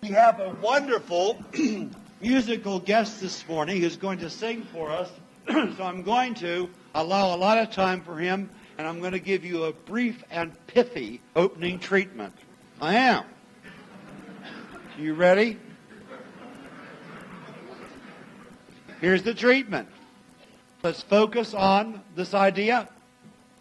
We have a wonderful musical guest this morning who's going to sing for us. So I'm going to allow a lot of time for him, and I'm going to give you a brief and pithy opening treatment. I am. You ready? Here's the treatment. Let's focus on this idea.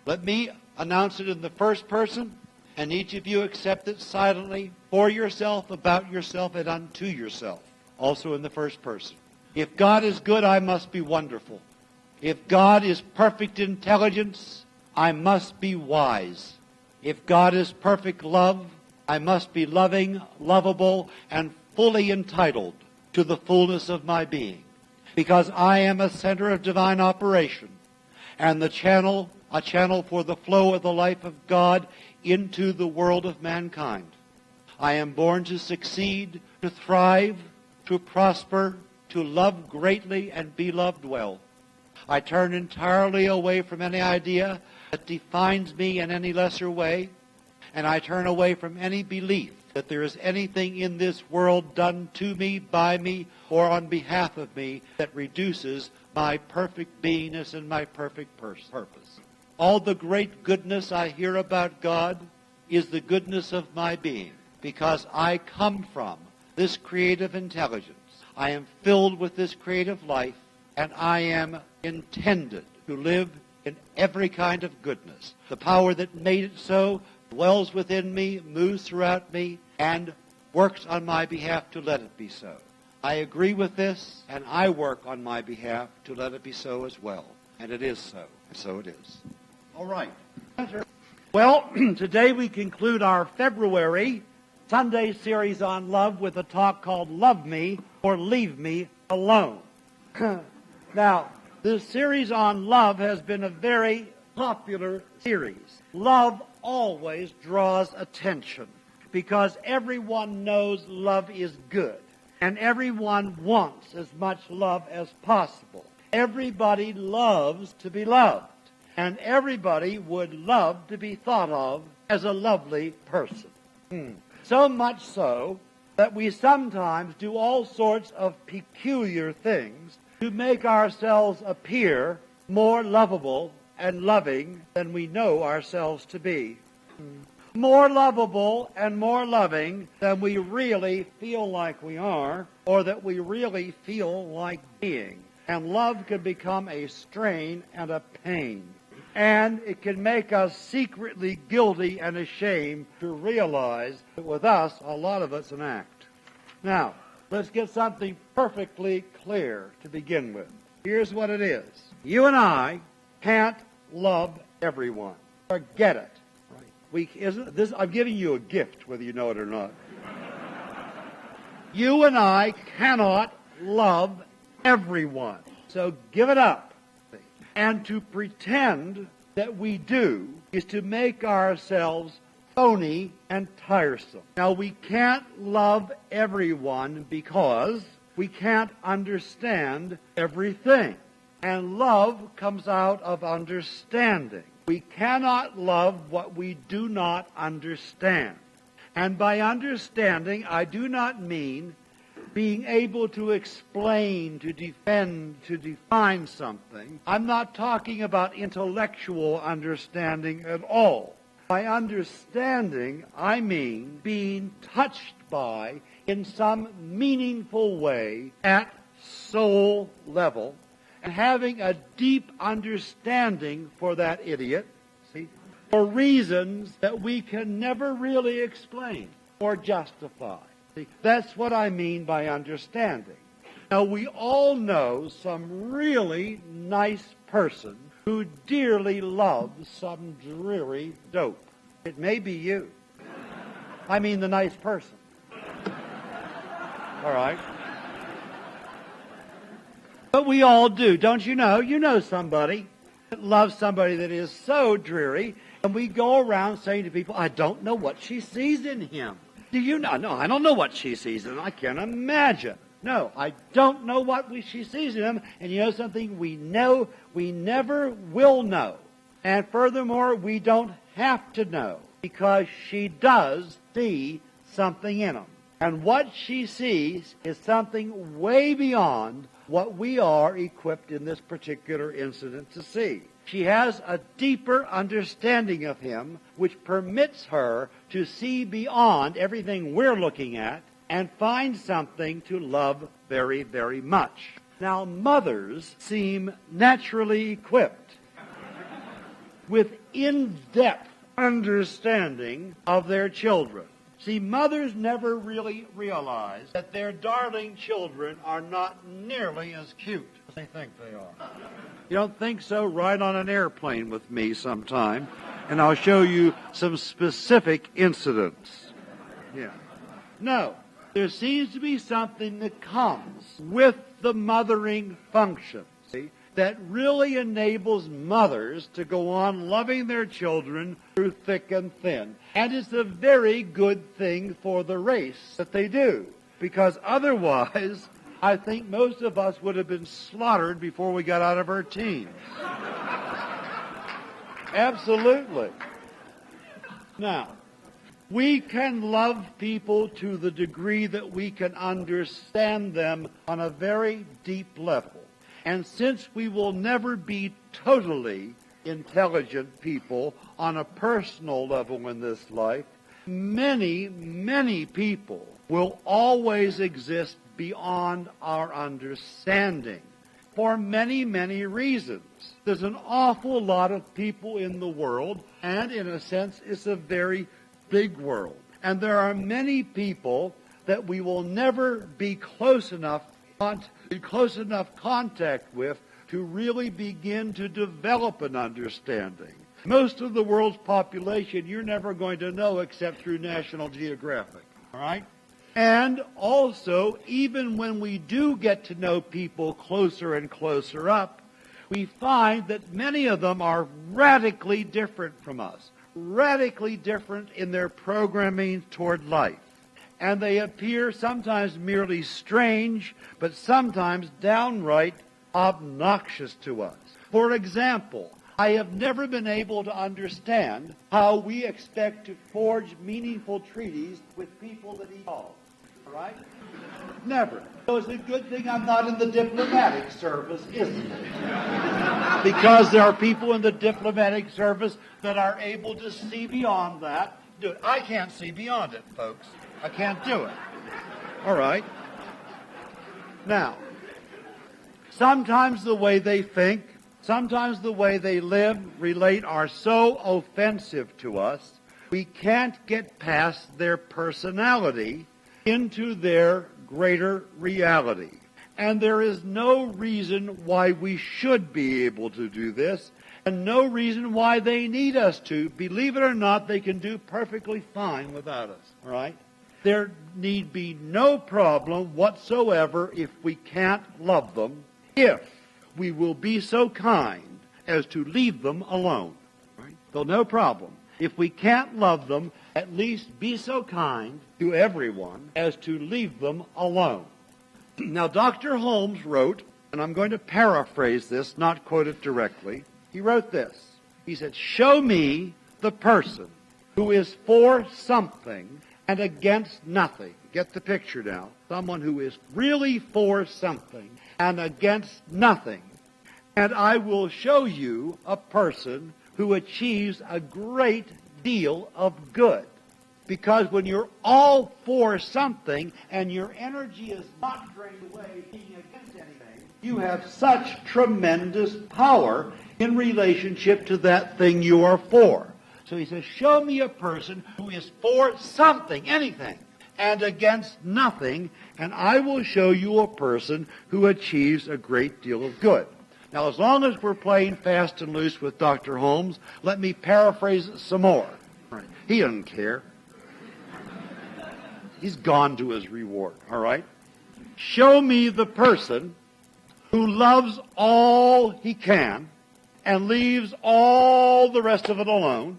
Let me announce it in the first person, and each of you accept it silently for yourself, about yourself, and unto yourself. Also in the first person. If God is good, I must be wonderful. If God is perfect intelligence, I must be wise. If God is perfect love, I must be loving, lovable, and fully entitled to the fullness of my being. Because I am a center of divine operation, and a channel for the flow of the life of God into the world of mankind. I am born to succeed, to thrive, to prosper, to love greatly, and be loved well. I turn entirely away from any idea that defines me in any lesser way, and I turn away from any belief that there is anything in this world done to me, by me, or on behalf of me that reduces my perfect beingness and my perfect purpose. All the great goodness I hear about God is the goodness of my being, because I come from this creative intelligence. I am filled with this creative life, and I am intended to live in every kind of goodness. The power that made it so dwells within me, moves throughout me, and works on my behalf to let it be so. I agree with this, and I work on my behalf to let it be so as well. And it is so, and so it is. All right. Well, today we conclude our February Sunday series on love with a talk called Love Me or Leave Me Alone. Now, this series on love has been a very popular series. Love always draws attention because everyone knows love is good, and everyone wants as much love as possible. Everybody loves to be loved, and everybody would love to be thought of as a lovely person. So much so that we sometimes do all sorts of peculiar things to make ourselves appear more lovable and loving than we know ourselves to be. More lovable and more loving than we really feel like we are, or that we really feel like being. And love can become a strain and a pain. And it can make us secretly guilty and ashamed to realize that with us, a lot of it's an act. Now, let's get something perfectly clear to begin with. Here's what it is. You and I can't love everyone. Forget it. Right? I'm giving you a gift, whether you know it or not. You and I cannot love everyone. So give it up. And to pretend that we do is to make ourselves phony and tiresome. Now, we can't love everyone because we can't understand everything. And love comes out of understanding. We cannot love what we do not understand. And by understanding, I do not mean being able to explain, to defend, to define something. I'm not talking about intellectual understanding at all. By understanding, I mean being touched by, in some meaningful way, at soul level, and having a deep understanding for that idiot, for reasons that we can never really explain or justify. That's what I mean by understanding. Now, we all know some really nice person who dearly loves some dreary dope. It may be you. I mean the nice person. All right? But we all do, don't you know? You know somebody that loves somebody that is so dreary, and we go around saying to people, I don't know what she sees in him. Do you know? No, I don't know what she sees in him. I can't imagine. No, I don't know what she sees in him. And you know something? We know we never will know. And furthermore, we don't have to know because she does see something in him. And what she sees is something way beyond what we are equipped in this particular incident to see. She has a deeper understanding of him, which permits her to see beyond everything we're looking at and find something to love very, very much. Now, mothers seem naturally equipped with in-depth understanding of their children. See, mothers never really realize that their darling children are not nearly as cute as they think they are. You don't think so? Ride on an airplane with me sometime, and I'll show you some specific incidents. Yeah. No, there seems to be something that comes with the mothering function, see, that really enables mothers to go on loving their children through thick and thin. And it's a very good thing for the race that they do, because otherwise, I think most of us would have been slaughtered before we got out of our teens. Absolutely. Now, we can love people to the degree that we can understand them on a very deep level. And since we will never be totally intelligent people on a personal level in this life, many, many people will always exist beyond our understanding for many, many reasons. There's an awful lot of people in the world, and in a sense, it's a very big world. And there are many people that we will never be close enough contact with to really begin to develop an understanding. Most of the world's population you're never going to know except through National Geographic. All right? And also, even when we do get to know people closer and closer up, we find that many of them are radically different from us, radically different in their programming toward life. And they appear sometimes merely strange, but sometimes downright obnoxious to us. For example, I have never been able to understand how we expect to forge meaningful treaties with people that eat dogs. All right? Never. So it's a good thing I'm not in the diplomatic service, isn't it? Because there are people in the diplomatic service that are able to see beyond that. Do it. I can't see beyond it, folks. I can't do it. All right. Now, sometimes the way they think, sometimes the way they live, relate, are so offensive to us, we can't get past their personality into their greater reality. And there is no reason why we should be able to do this, and no reason why they need us to. Believe it or not, they can do perfectly fine without us. All right? There need be no problem whatsoever if we can't love them, if we will be so kind as to leave them alone. Right? So no problem. If we can't love them, at least be so kind to everyone as to leave them alone. Now, Dr. Holmes wrote, and I'm going to paraphrase this, not quote it directly. He wrote this. He said, "Show me the person who is for something and against nothing." Get the picture now. Someone who is really for something and against nothing. And I will show you a person who achieves a great deal of good. Because when you're all for something and your energy is not drained away being against anything, you have such tremendous power in relationship to that thing you are for. So he says, show me a person who is for something, anything, and against nothing, and I will show you a person who achieves a great deal of good. Now, as long as we're playing fast and loose with Dr. Holmes, let me paraphrase it some more. He doesn't care. He's gone to his reward, all right? Show me the person who loves all he can and leaves all the rest of it alone,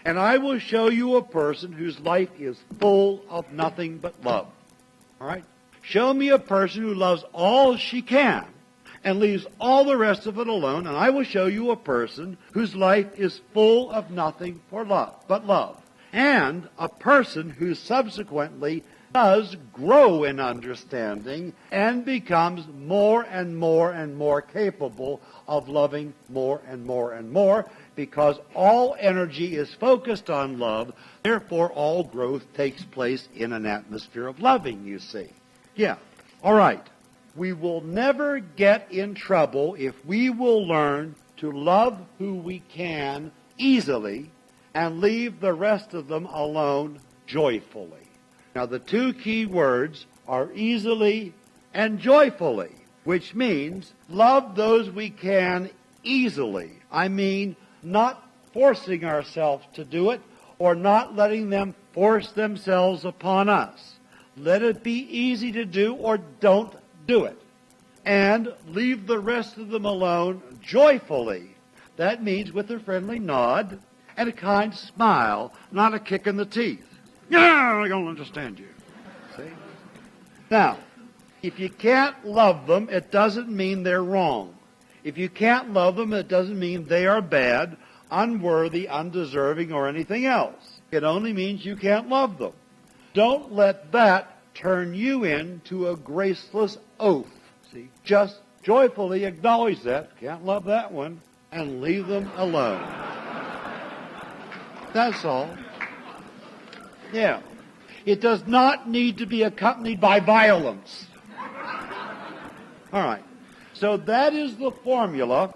and I will show you a person whose life is full of nothing but love. All right? Show me a person who loves all she can and leaves all the rest of it alone, and I will show you a person whose life is full of nothing but love. And a person who subsequently does grow in understanding and becomes more and more and more capable of loving more and more and more, because all energy is focused on love. Therefore, all growth takes place in an atmosphere of loving, you see. Yeah. All right. We will never get in trouble if we will learn to love who we can easily and leave the rest of them alone joyfully. Now, the two key words are easily and joyfully, which means love those we can easily. I mean, not forcing ourselves to do it or not letting them force themselves upon us. Let it be easy to do or don't do it. And leave the rest of them alone joyfully. That means with a friendly nod and a kind smile, not a kick in the teeth. Yeah, I don't understand you. See? Now, if you can't love them, it doesn't mean they're wrong. If you can't love them, it doesn't mean they are bad, unworthy, undeserving, or anything else. It only means you can't love them. Don't let that turn you into a graceless oath. See? Just joyfully acknowledge that. Can't love that one. And leave them alone. That's all. Yeah. It does not need to be accompanied by violence. All right. So that is the formula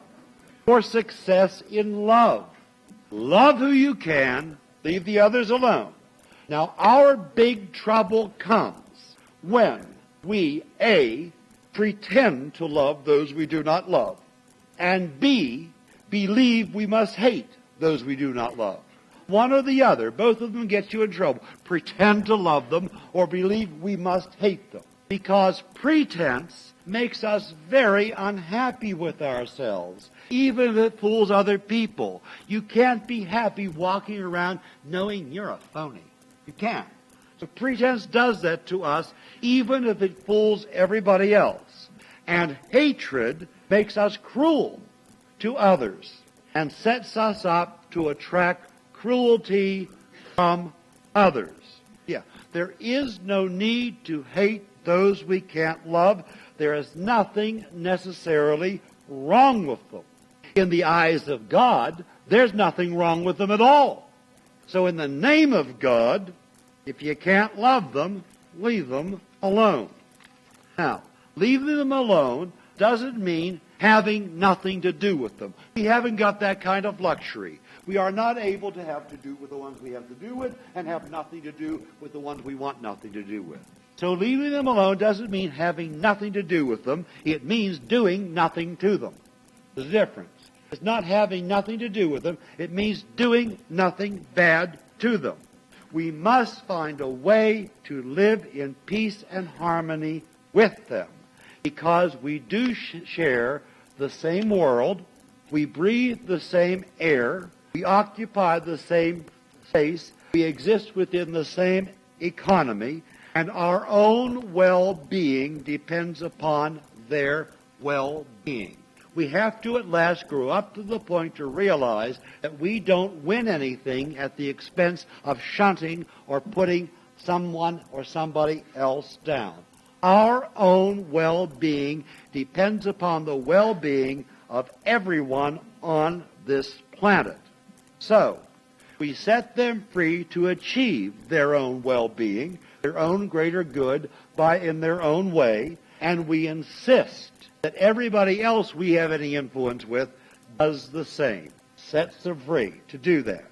for success in love. Love who you can, leave the others alone. Now, our big trouble comes when we, A, pretend to love those we do not love, and B, believe we must hate those we do not love. One or the other. Both of them get you in trouble. Pretend to love them or believe we must hate them. Because pretense makes us very unhappy with ourselves, even if it fools other people. You can't be happy walking around knowing you're a phony. You can't. So pretense does that to us, even if it fools everybody else. And hatred makes us cruel to others and sets us up to attract cruelty from others. Yeah, there is no need to hate those we can't love. There is nothing necessarily wrong with them. In the eyes of God, there's nothing wrong with them at all. So in the name of God, if you can't love them, leave them alone. Now, leaving them alone doesn't mean having nothing to do with them. We haven't got that kind of luxury. We are not able to have to do with the ones we have to do with and have nothing to do with the ones we want nothing to do with. So leaving them alone doesn't mean having nothing to do with them. It means doing nothing to them. There's a difference. It's not having nothing to do with them. It means doing nothing bad to them. We must find a way to live in peace and harmony with them, because we do share the same world, we breathe the same air, we occupy the same space, we exist within the same economy, and our own well-being depends upon their well-being. We have to at last grow up to the point to realize that we don't win anything at the expense of shunting or putting someone or somebody else down. Our own well-being depends upon the well-being of everyone on this planet. So, we set them free to achieve their own well-being, their own greater good in their own way, and we insist that everybody else we have any influence with does the same, sets them free to do that.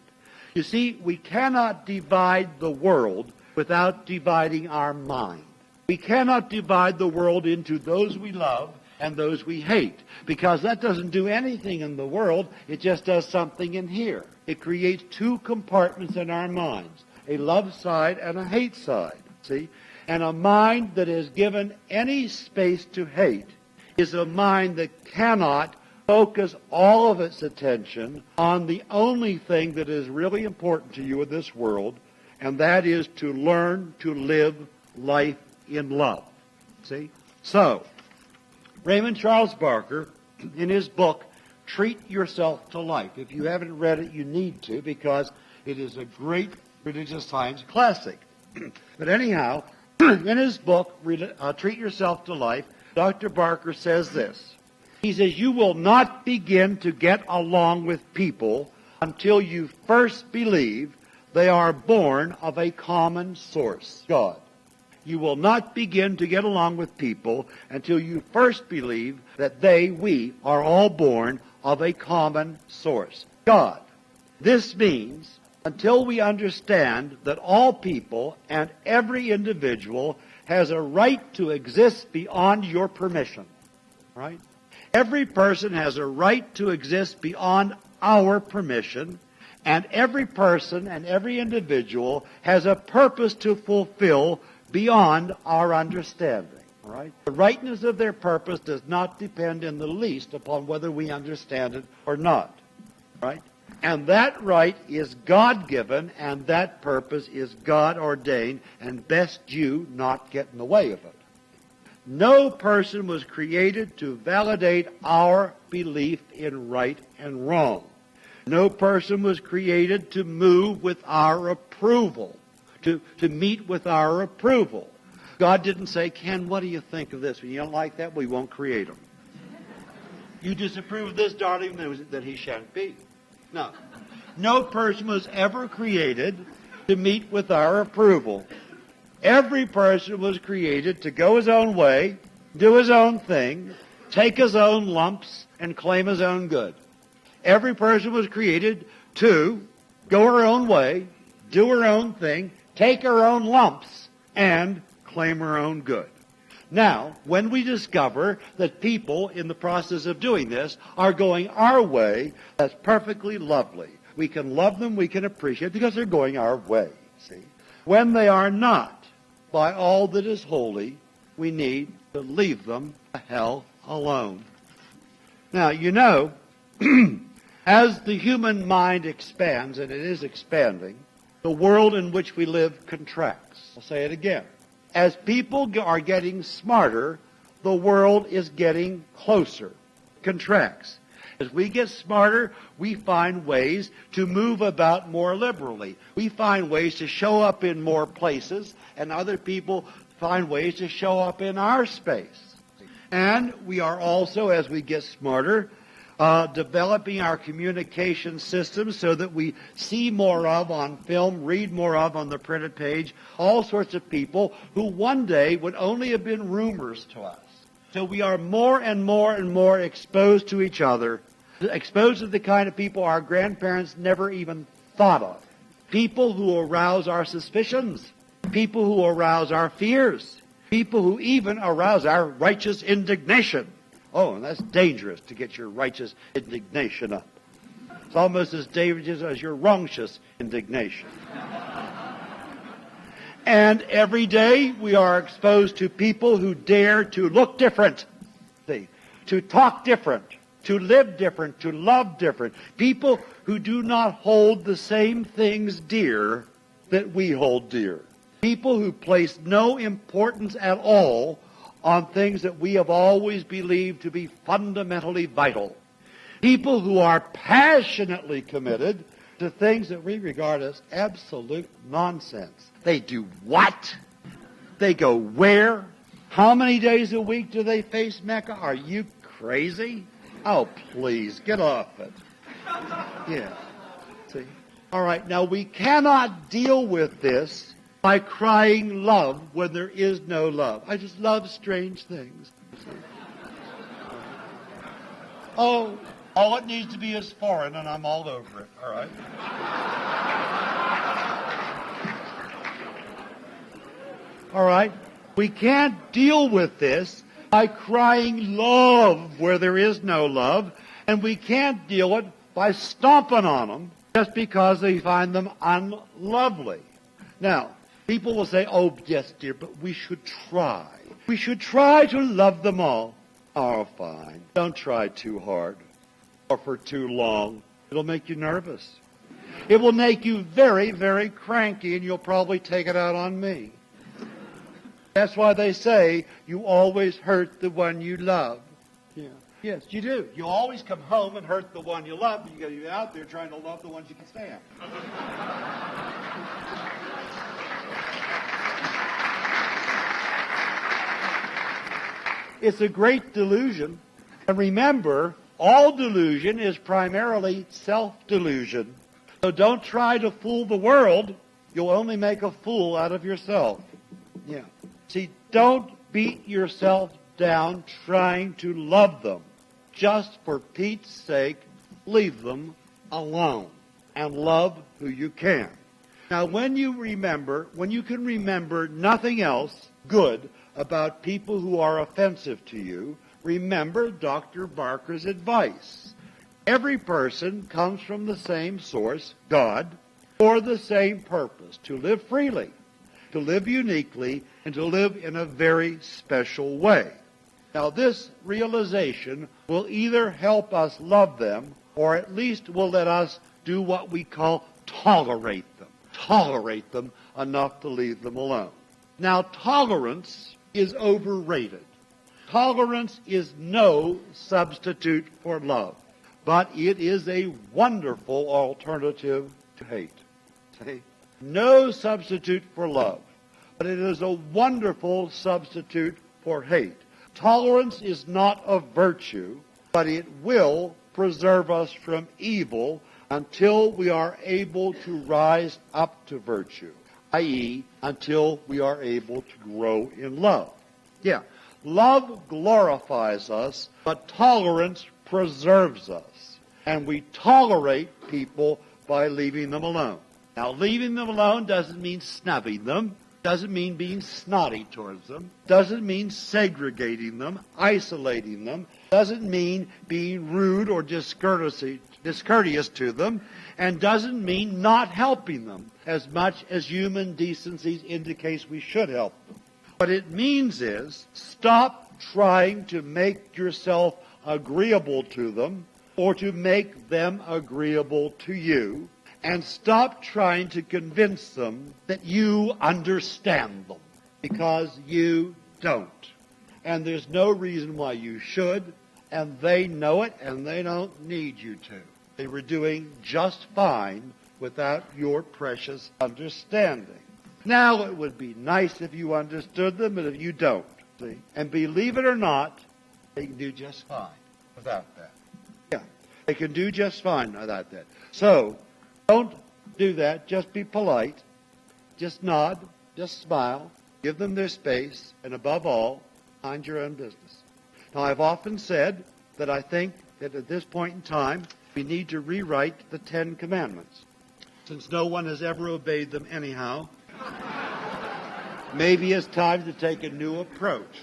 You see, we cannot divide the world without dividing our mind. We cannot divide the world into those we love and those we hate, because that doesn't do anything in the world. It just does something in here. It creates two compartments in our minds, a love side and a hate side, see? And a mind that is given any space to hate is a mind that cannot focus all of its attention on the only thing that is really important to you in this world, and that is to learn to live life in love. See? So, Raymond Charles Barker, in his book, Treat Yourself to Life. If you haven't read it, you need to, because it is a great religious science classic. But anyhow, In his book, Treat Yourself to Life, Dr. Barker says this. He says, you will not begin to get along with people until you first believe they are born of a common source, God. You will not begin to get along with people until you first believe that we are all born of a common source, God. This means until we understand that all people and every individual has a right to exist beyond your permission, right? Every person has a right to exist beyond our permission, and every person and every individual has a purpose to fulfill beyond our understanding. Right? The rightness of their purpose does not depend in the least upon whether we understand it or not. Right? And that right is God-given, and that purpose is God-ordained, and best you not get in the way of it. No person was created to validate our belief in right and wrong. No person was created to move with our approval, to meet with our approval. God didn't say, Ken, what do you think of this? When you don't like that, we won't create him. You disapprove of this, darling, then he shan't be. No. No person was ever created to meet with our approval. Every person was created to go his own way, do his own thing, take his own lumps, and claim his own good. Every person was created to go her own way, do her own thing, take her own lumps, and claim her own good. Now, when we discover that people in the process of doing this are going our way, that's perfectly lovely. We can love them, we can appreciate because they're going our way, see? When they are not, by all that is holy, we need to leave them the hell alone. Now, you know, as the human mind expands, and it is expanding, the world in which we live contracts. I'll say it again. As people are getting smarter, the world is getting closer, contracts. As we get smarter, we find ways to move about more liberally. We find ways to show up in more places, and other people find ways to show up in our space. And we are also, as we get smarter, developing our communication systems so that we see more of on film, read more of on the printed page, all sorts of people who one day would only have been rumors to us. So we are more and more and more exposed to each other, exposed to the kind of people our grandparents never even thought of. People who arouse our suspicions, people who arouse our fears, people who even arouse our righteous indignation. Oh, and that's dangerous to get your righteous indignation up. It's almost as dangerous as your wrongtious indignation. And every day we are exposed to people who dare to look different, to talk different, to live different, to love different. People who do not hold the same things dear that we hold dear. People who place no importance at all on things that we have always believed to be fundamentally vital. People who are passionately committed to things that we regard as absolute nonsense. They do what? They go where? How many days a week do they face Mecca? Are you crazy? Oh, please, get off it. Yeah. See? All right, now we cannot deal with this by crying love when there is no love. I just love strange things. Oh, all it needs to be is foreign, and I'm all over it, all right? All right? We can't deal with this by crying love where there is no love, and we can't deal with it by stomping on them just because they find them unlovely. Now, people will say, oh, yes, dear, but we should try. We should try to love them all. Oh, fine. Don't try too hard or for too long. It'll make you nervous. It will make you very, very cranky, and you'll probably take it out on me. That's why they say you always hurt the one you love. Yeah. Yes, you do. You always come home and hurt the one you love, but you got to be out there trying to love the ones you can stand. It's a great delusion. And remember, all delusion is primarily self-delusion. So don't try to fool the world. You'll only make a fool out of yourself. Yeah. See, don't beat yourself down trying to love them. Just for Pete's sake, leave them alone and love who you can. Now, when you can remember nothing else good about people who are offensive to you, remember Dr. Barker's advice. Every person comes from the same source, God, for the same purpose, to live freely, to live uniquely, and to live in a very special way. Now, this realization will either help us love them, or at least will let us do what we call tolerate them. Tolerate them enough to leave them alone. Now, tolerance is overrated. Tolerance is no substitute for love, but it is a wonderful alternative to hate. See? No substitute for love, but it is a wonderful substitute for hate. Tolerance is not a virtue, but it will preserve us from evil until we are able to rise up to virtue, i.e., until we are able to grow in love. Yeah, love glorifies us, but tolerance preserves us. And we tolerate people by leaving them alone. Now, leaving them alone doesn't mean snubbing them, doesn't mean being snotty towards them, doesn't mean segregating them, isolating them, doesn't mean being rude or discourteous to them, and doesn't mean not helping them as much as human decency indicates we should help them. What it means is stop trying to make yourself agreeable to them or to make them agreeable to you, and stop trying to convince them that you understand them, because you don't. And there's no reason why you should, and they know it, and they don't need you to. They were doing just fine without your precious understanding. Now, it would be nice if you understood them, but if you don't, see? And believe it or not, they can do just fine without that. Yeah, they can do just fine without that. So, don't do that. Just be polite. Just nod. Just smile. Give them their space. And above all, mind your own business. Now, I've often said that I think that at this point in time, we need to rewrite the 10 Commandments. Since no one has ever obeyed them anyhow, maybe it's time to take a new approach.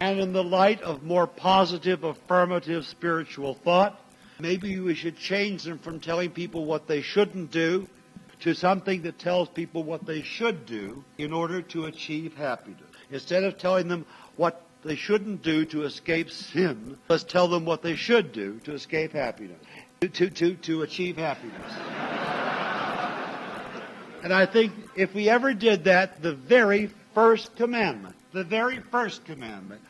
And in the light of more positive, affirmative spiritual thought, maybe we should change them from telling people what they shouldn't do to something that tells people what they should do in order to achieve happiness. Instead of telling them what they shouldn't do to escape sin, let's tell them what they should do to escape happiness, to achieve happiness. And I think if we ever did that, the very first commandment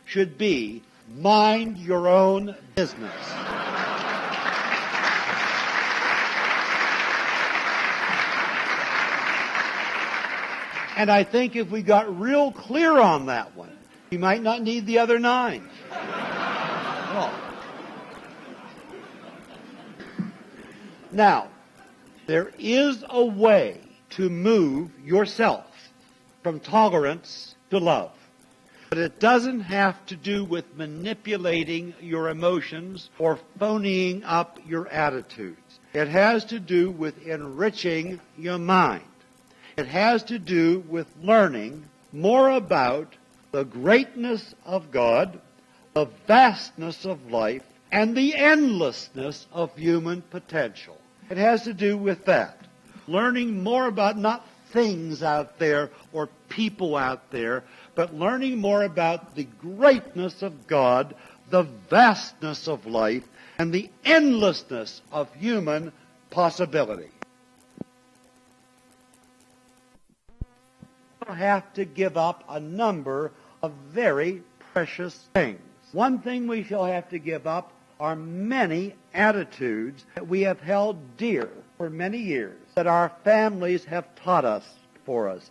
should be, mind your own business. And I think if we got real clear on that one, we might not need the other 9. Well, now, there is a way to move yourself from tolerance to love. But it doesn't have to do with manipulating your emotions or phoning up your attitudes. It has to do with enriching your mind. It has to do with learning more about the greatness of God, the vastness of life, and the endlessness of human potential. It has to do with that. Learning more about not things out there or people out there, but learning more about the greatness of God, the vastness of life, and the endlessness of human possibility. We'll have to give up a number of very precious things. One thing we shall have to give up are many attitudes that we have held dear for many years, that our families have taught us for us.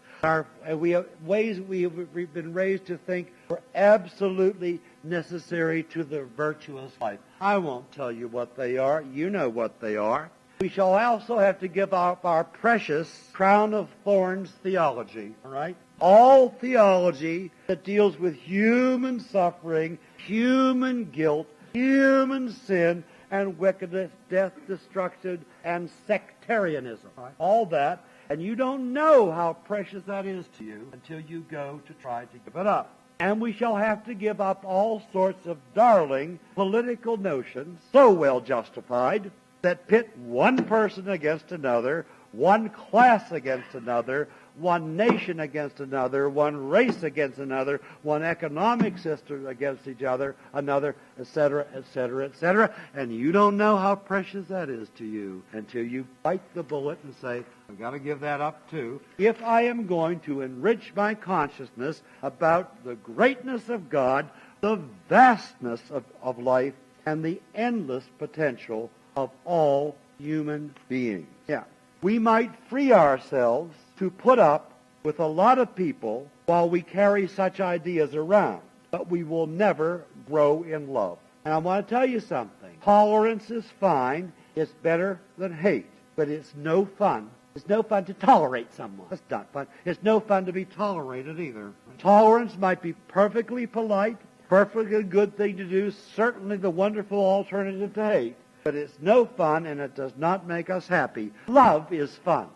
Ways we've been raised to think are absolutely necessary to the virtuous life. I won't tell you what they are. You know what they are. We shall also have to give up our precious crown of thorns theology, all right? All theology that deals with human suffering, human guilt, human sin, and wickedness, death, destruction, and sectarianism. Right? All that, and you don't know how precious that is to you until you go to try to give it up. And we shall have to give up all sorts of darling political notions, so well justified, that pit one person against another, one class against another, one nation against another, one race against another, one economic system against each other, another, etc., etc., etc. And you don't know how precious that is to you until you bite the bullet and say, I've got to give that up too, if I am going to enrich my consciousness about the greatness of God, the vastness of life, and the endless potential of all human beings. Yeah. We might free ourselves to put up with a lot of people while we carry such ideas around, but we will never grow in love. And I want to tell you something. Tolerance is fine. It's better than hate, but it's no fun. It's no fun to tolerate someone. It's not fun. It's no fun to be tolerated either. Tolerance might be perfectly polite, perfectly good thing to do, certainly the wonderful alternative to hate. But it's no fun, and it does not make us happy. Love is fun.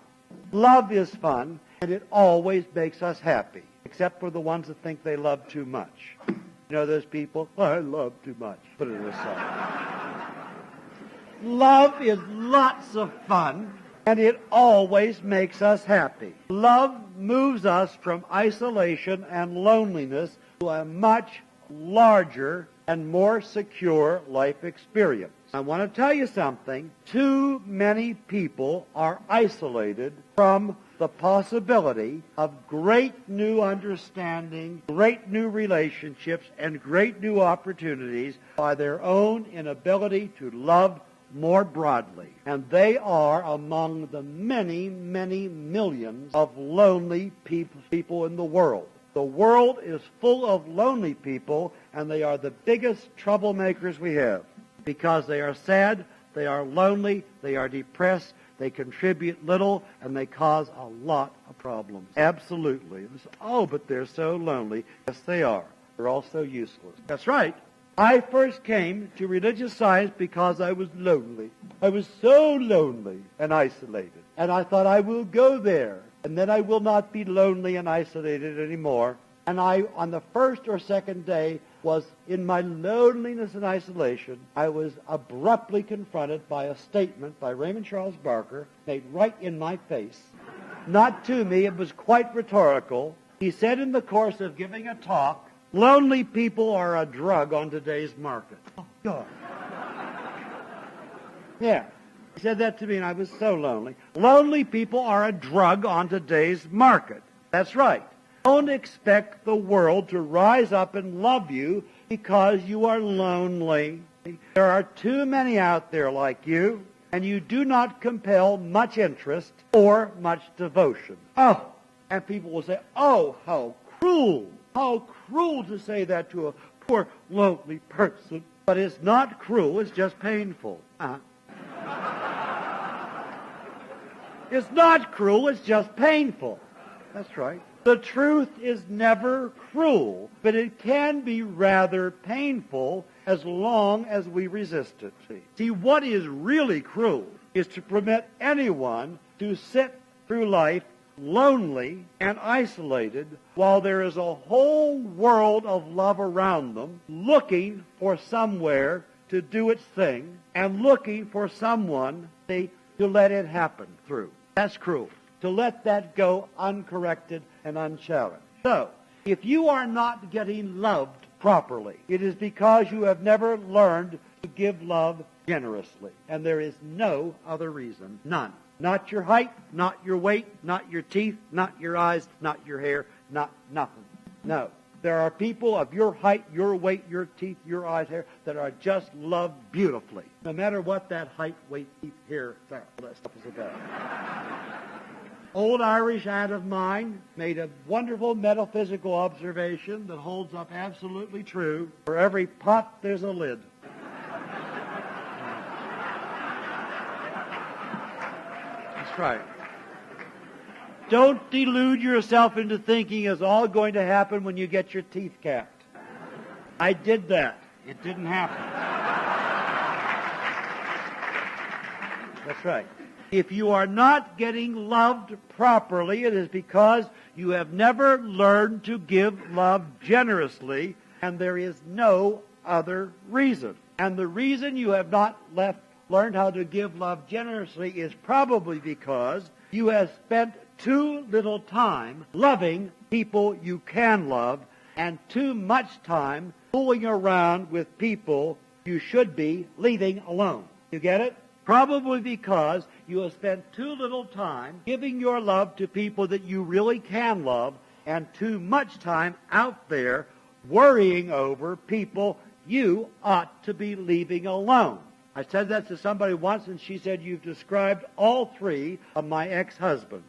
Love is fun, and it always makes us happy, except for the ones that think they love too much. You know those people? I love too much. Put it aside. Love is lots of fun, and it always makes us happy. Love moves us from isolation and loneliness to a much larger and more secure life experience. I want to tell you something. Too many people are isolated from the possibility of great new understanding, great new relationships, and great new opportunities by their own inability to love more broadly. And they are among the many, many millions of lonely people in the world. The world is full of lonely people, and they are the biggest troublemakers we have. Because they are sad, they are lonely, they are depressed, they contribute little, and they cause a lot of problems. Absolutely. Oh, but they're so lonely. Yes, they are. They're also useless. That's right. I first came to religious science because I was lonely. I was so lonely and isolated. And I thought, I will go there, and then I will not be lonely and isolated anymore. And I, on the first or second day, was in my loneliness and isolation, I was abruptly confronted by a statement by Raymond Charles Barker made right in my face. Not to me, it was quite rhetorical. He said in the course of giving a talk, lonely people are a drug on today's market. Oh, God. Yeah. He said that to me, and I was so lonely. Lonely people are a drug on today's market. That's right. Don't expect the world to rise up and love you because you are lonely. There are too many out there like you, and you do not compel much interest or much devotion. Oh, and people will say, oh, how cruel to say that to a poor, lonely person. But it's not cruel, it's just painful. It's not cruel, it's just painful. That's right. The truth is never cruel, but it can be rather painful as long as we resist it. See, what is really cruel is to permit anyone to sit through life lonely and isolated while there is a whole world of love around them, looking for somewhere to do its thing and looking for someone to let it happen through. That's cruel. To let that go uncorrected and unchallenged. So, if you are not getting loved properly, it is because you have never learned to give love generously. And there is no other reason. None. Not your height, not your weight, not your teeth, not your eyes, not your hair, nothing. No. There are people of your height, your weight, your teeth, your eyes, hair, that are just loved beautifully. No matter what that height, weight, teeth, hair, all that stuff is about. Old Irish aunt of mine made a wonderful metaphysical observation that holds up absolutely true. For every pot, there's a lid. That's right. Don't delude yourself into thinking it's all going to happen when you get your teeth capped. I did that. It didn't happen. That's right. If you are not getting loved properly, it is because you have never learned to give love generously, and there is no other reason. And the reason you have not learned how to give love generously is probably because you have spent too little time loving people you can love and too much time fooling around with people you should be leaving alone. You get it? Probably because you have spent too little time giving your love to people that you really can love and too much time out there worrying over people you ought to be leaving alone. I said that to somebody once, and she said, "You've described all three of my ex-husbands."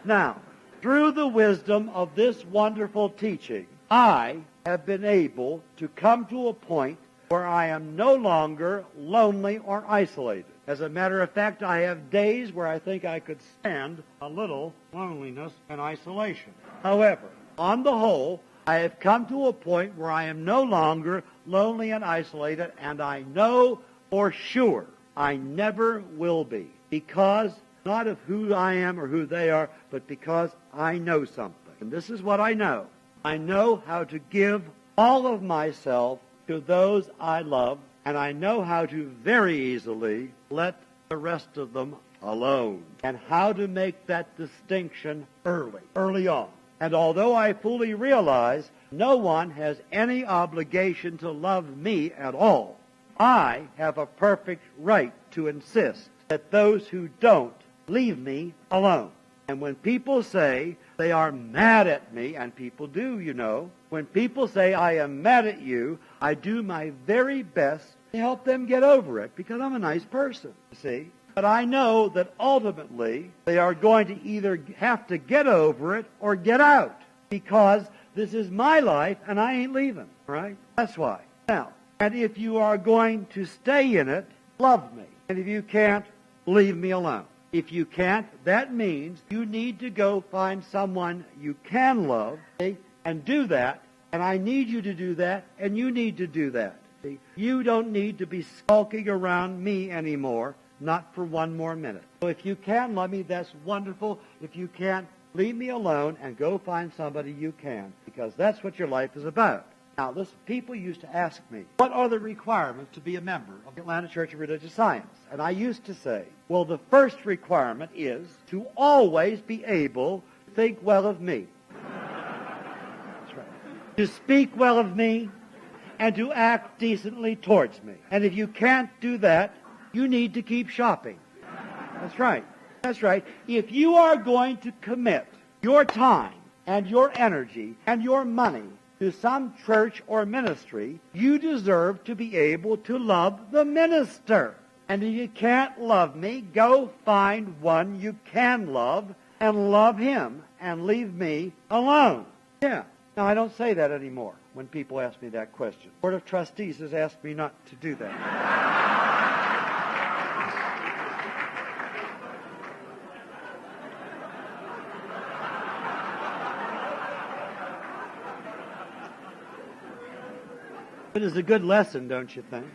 Now, through the wisdom of this wonderful teaching, I have been able to come to a point where I am no longer lonely or isolated. As a matter of fact, I have days where I think I could stand a little loneliness and isolation. However, on the whole, I have come to a point where I am no longer lonely and isolated, and I know for sure I never will be, because not of who I am or who they are, but because I know something. And this is what I know. I know how to give all of myself to those I love, and I know how to very easily let the rest of them alone, and how to make that distinction early on. And although I fully realize no one has any obligation to love me at all, I have a perfect right to insist that those who don't leave me alone. And when people say they are mad at me, and people do, you know, when people say I am mad at you, I do my very best to help them get over it, because I'm a nice person, you see. But I know that ultimately they are going to either have to get over it or get out, because this is my life and I ain't leaving, right? That's why. Now, and if you are going to stay in it, love me. And if you can't, leave me alone. If you can't, that means you need to go find someone you can love, see, and do that. And I need you to do that, and you need to do that. See? You don't need to be skulking around me anymore, not for one more minute. So if you can love me, that's wonderful. If you can't, leave me alone and go find somebody you can, because that's what your life is about. Now, listen, people used to ask me, what are the requirements to be a member of the Atlanta Church of Religious Science? And I used to say, well, the first requirement is to always be able to think well of me. That's right. To speak well of me and to act decently towards me. And if you can't do that, you need to keep shopping. That's right. That's right. If you are going to commit your time and your energy and your money to some church or ministry, you deserve to be able to love the minister. And if you can't love me, go find one you can love and love him and leave me alone. Yeah. Now, I don't say that anymore when people ask me that question. The Board of Trustees has asked me not to do that. It is a good lesson, don't you think?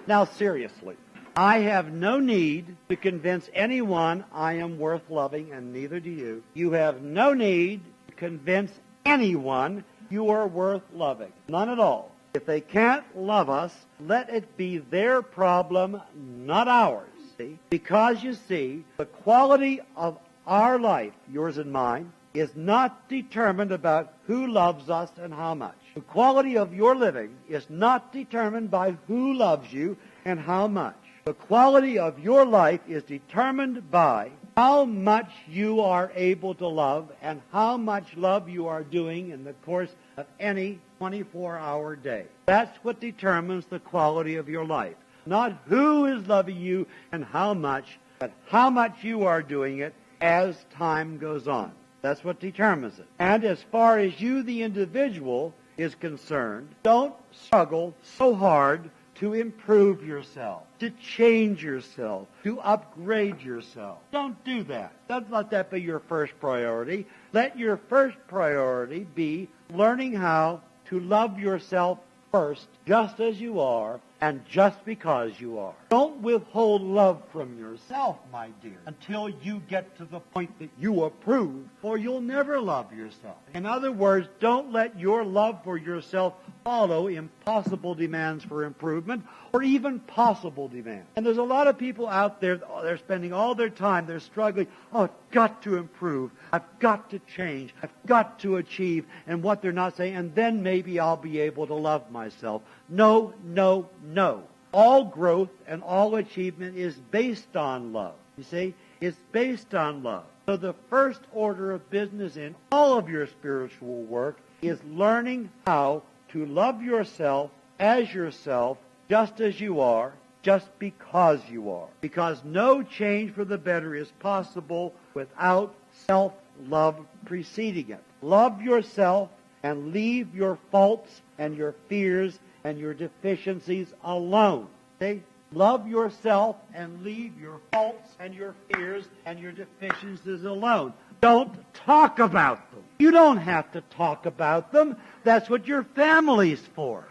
Now, seriously, I have no need to convince anyone I am worth loving, and neither do you. You have no need to convince anyone you are worth loving. None at all. If they can't love us, let it be their problem, not ours. See? Because, you see, the quality of our life, yours and mine, is not determined about who loves us and how much. The quality of your living is not determined by who loves you and how much. The quality of your life is determined by how much you are able to love and how much love you are doing in the course of any 24-hour day. That's what determines the quality of your life. Not who is loving you and how much, but how much you are doing it as time goes on. That's what determines it. And as far as you, the individual, is concerned, don't struggle so hard to improve yourself, to change yourself, to upgrade yourself. Don't do that. Don't let that be your first priority. Let your first priority be learning how to love yourself first, just as you are, and just because you are. Don't withhold love from yourself, my dear, until you get to the point that you approve, or you'll never love yourself. In other words, don't let your love for yourself follow impossible demands for improvement, or even possible demands. And there's a lot of people out there, they're spending all their time, they're struggling, oh, I've got to improve, I've got to change, I've got to achieve, and what they're not saying, and then maybe I'll be able to love myself. No, no, no. All growth and all achievement is based on love. You see? It's based on love. So the first order of business in all of your spiritual work is learning how to love yourself as yourself, just as you are, just because you are. Because no change for the better is possible without self-love preceding it. Love yourself and leave your faults and your fears and your deficiencies alone. See? Love yourself and leave your faults and your fears and your deficiencies alone. Don't talk about them. You don't have to talk about them. That's what your family's for.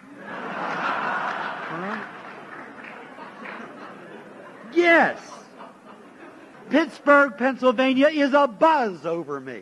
Yes. Pittsburgh, Pennsylvania is abuzz over me.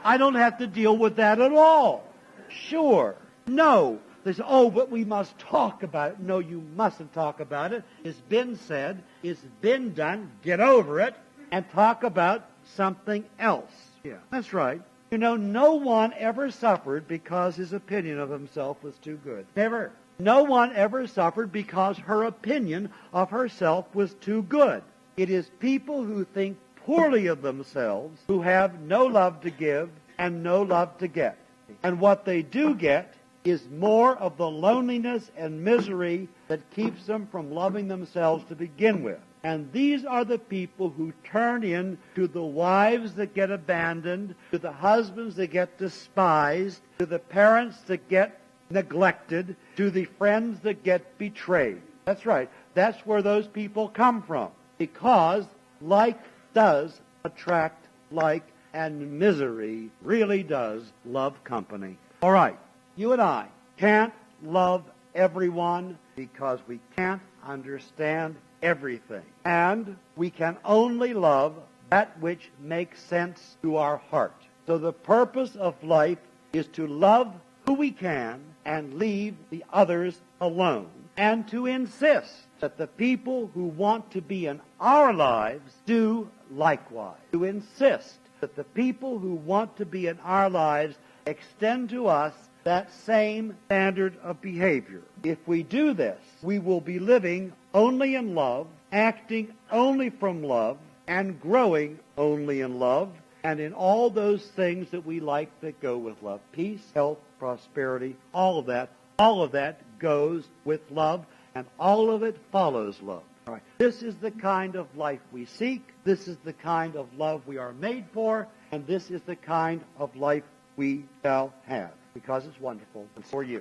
I don't have to deal with that at all. Sure. No. They say, oh, but we must talk about it. No, you mustn't talk about it. It's been said. It's been done. Get over it and talk about something else. Yeah, that's right. You know, no one ever suffered because his opinion of himself was too good. Never. No one ever suffered because her opinion of herself was too good. It is people who think poorly of themselves who have no love to give and no love to get. And what they do get is more of the loneliness and misery that keeps them from loving themselves to begin with. And these are the people who turn in to the wives that get abandoned, to the husbands that get despised, to the parents that get neglected, to the friends that get betrayed. That's right. That's where those people come from. Because like does attract like, and misery really does love company. All right. You and I can't love everyone because we can't understand everything. And we can only love that which makes sense to our heart. So the purpose of life is to love who we can and leave the others alone. And to insist that the people who want to be in our lives do likewise. To insist that the people who want to be in our lives extend to us that same standard of behavior. If we do this, we will be living only in love, acting only from love, and growing only in love, and in all those things that we like that go with love. Peace, health, prosperity, all of that goes with love, and all of it follows love. All right. This is the kind of life we seek. This is the kind of love we are made for, and this is the kind of life we shall have. Because it's wonderful, and for you.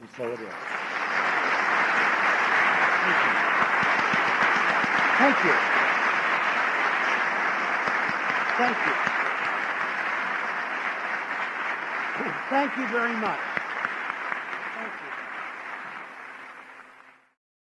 And so it is. Thank you. Thank you. Thank you very much.